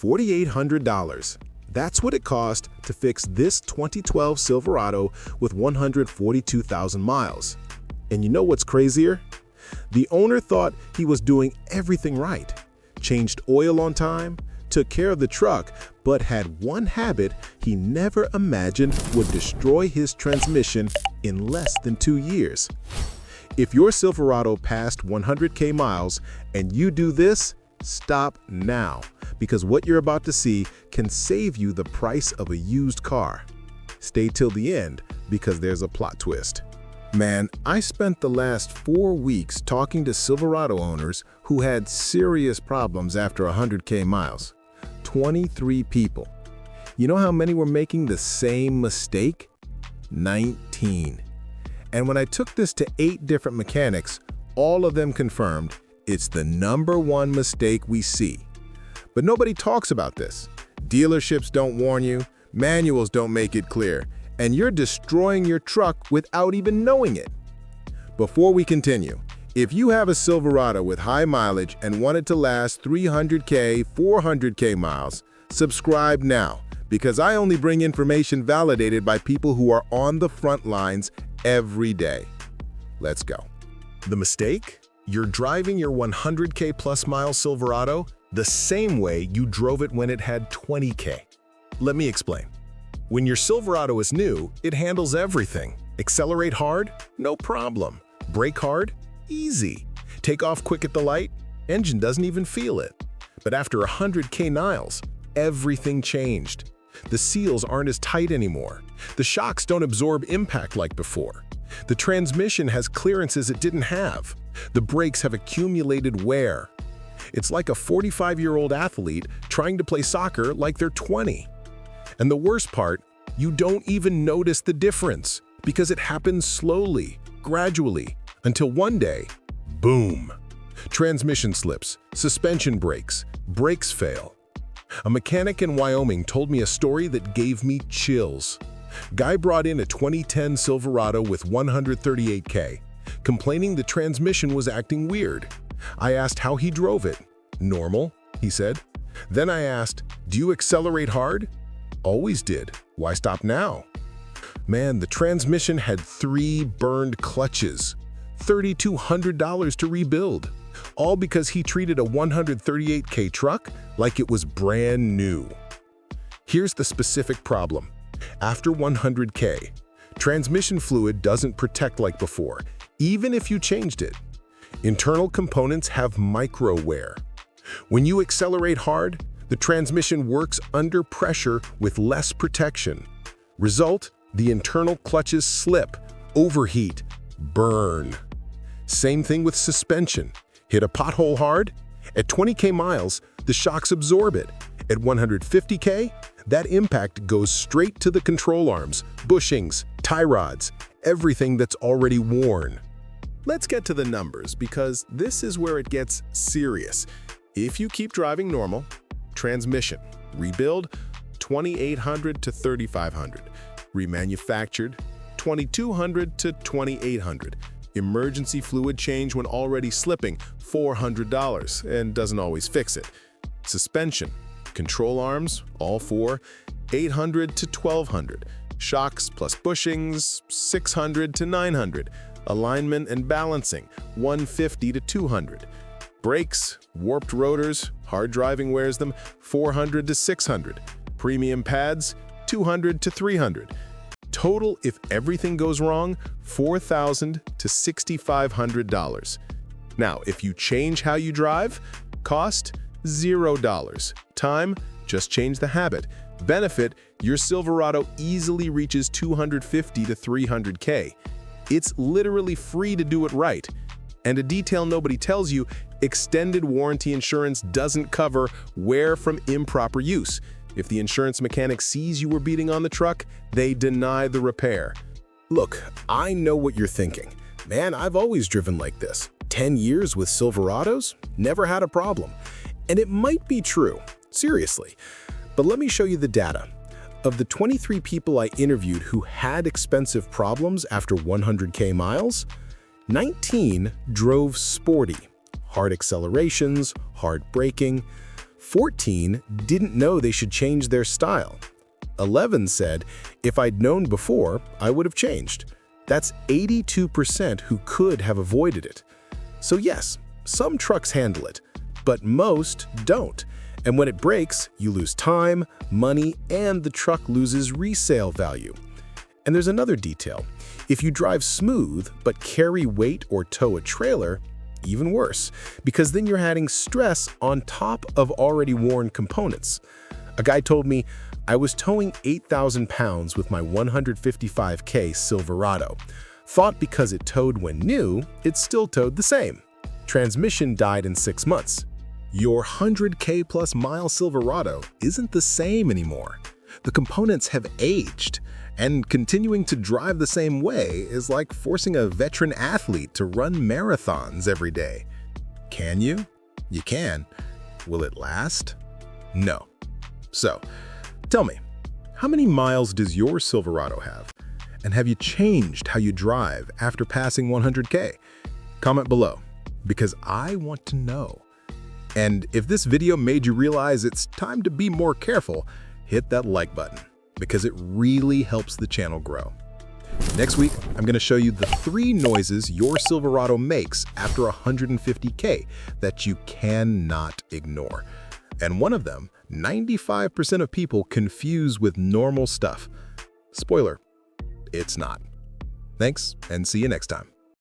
$4,800. That's what it cost to fix this 2012 Silverado with 142,000 miles. And you know what's crazier? The owner thought he was doing everything right, changed oil on time, took care of the truck, but had one habit he never imagined would destroy his transmission in less than 2 years. If your Silverado passed 100K miles and you do this, stop now, because what you're about to see can save you the price of a used car. Stay till the end, because there's a plot twist. Man, I spent the last 4 weeks talking to Silverado owners who had serious problems after 100K miles. 23 people. You know how many were making the same mistake? 19. And when I took this to 8 different mechanics, all of them confirmed it's the #1 mistake we see. But nobody talks about this. Dealerships don't warn you, manuals don't make it clear, and you're destroying your truck without even knowing it. Before we continue, if you have a Silverado with high mileage and want it to last 300K, 400K miles, subscribe now, because I only bring information validated by people who are on the front lines every day. Let's go. The mistake? You're driving your 100K plus mile Silverado the same way you drove it when it had 20K. Let me explain. When your Silverado is new, it handles everything. Accelerate hard? No problem. Brake hard? Easy. Take off quick at the light? Engine doesn't even feel it. But after 100K miles, everything changed. The seals aren't as tight anymore. The shocks don't absorb impact like before. The transmission has clearances it didn't have. The brakes have accumulated wear. It's like a 45-year-old athlete trying to play soccer like they're 20. And the worst part, you don't even notice the difference because it happens slowly, gradually, until one day, boom! Transmission slips, suspension breaks, brakes fail. A mechanic in Wyoming told me a story that gave me chills. Guy brought in a 2010 Silverado with 138K, complaining the transmission was acting weird. I asked how he drove it. Normal, he said. Then I asked, do you accelerate hard? Always did. Why stop now? Man, the transmission had 3 burned clutches. $3,200 to rebuild. All because he treated a 138K truck like it was brand new. Here's the specific problem. After 100K, transmission fluid doesn't protect like before, even if you changed it. Internal components have micro wear. When you accelerate hard, the transmission works under pressure with less protection. Result, the internal clutches slip, overheat, burn. Same thing with suspension. Hit a pothole hard? At 20K miles, the shocks absorb it. At 150K, that impact goes straight to the control arms, bushings, tie rods, everything that's already worn. Let's get to the numbers, because this is where it gets serious. If you keep driving normal, transmission, rebuild, $2,800 to $3,500. Remanufactured, $2,200 to $2,800. Emergency fluid change when already slipping, $400, and doesn't always fix it. Suspension, control arms, all 4, $800 to $1,200. Shocks plus bushings, $600 to $900. Alignment and balancing, $150 to $200. Brakes, warped rotors, hard driving wears them, $400 to $600. Premium pads, $200 to $300. Total, if everything goes wrong, $4,000 to $6,500. Now, if you change how you drive, cost $0. Time, just change the habit. Benefit, your Silverado easily reaches 250 to 300K. It's literally free to do it right. And a detail nobody tells you, extended warranty insurance doesn't cover wear from improper use. If the insurance mechanic sees you were beating on the truck, they deny the repair. Look, I know what you're thinking. Man, I've always driven like this. 10 years with Silverados? Never had a problem. And it might be true, seriously. But let me show you the data. Of the 23 people I interviewed who had expensive problems after 100K miles, 19 drove sporty, hard accelerations, hard braking. 14 didn't know they should change their style. 11 said, if I'd known before, I would have changed. That's 82% who could have avoided it. So yes, some trucks handle it, but most don't. And when it breaks, you lose time, money, and the truck loses resale value. And there's another detail. If you drive smooth but carry weight or tow a trailer, even worse, because then you're adding stress on top of already worn components. A guy told me, I was towing 8,000 pounds with my 155K Silverado. Thought because it towed when new, it still towed the same. Transmission died in 6 months. Your 100K plus mile Silverado isn't the same anymore. The components have aged, and continuing to drive the same way is like forcing a veteran athlete to run marathons every day. Can you? You can. Will it last? No. So, tell me, how many miles does your Silverado have? And have you changed how you drive after passing 100K? Comment below, because I want to know. And if this video made you realize it's time to be more careful, hit that like button, because it really helps the channel grow. Next week, I'm going to show you the 3 noises your Silverado makes after 150K that you cannot ignore. And one of them, 95% of people confuse with normal stuff. Spoiler, it's not. Thanks, and see you next time.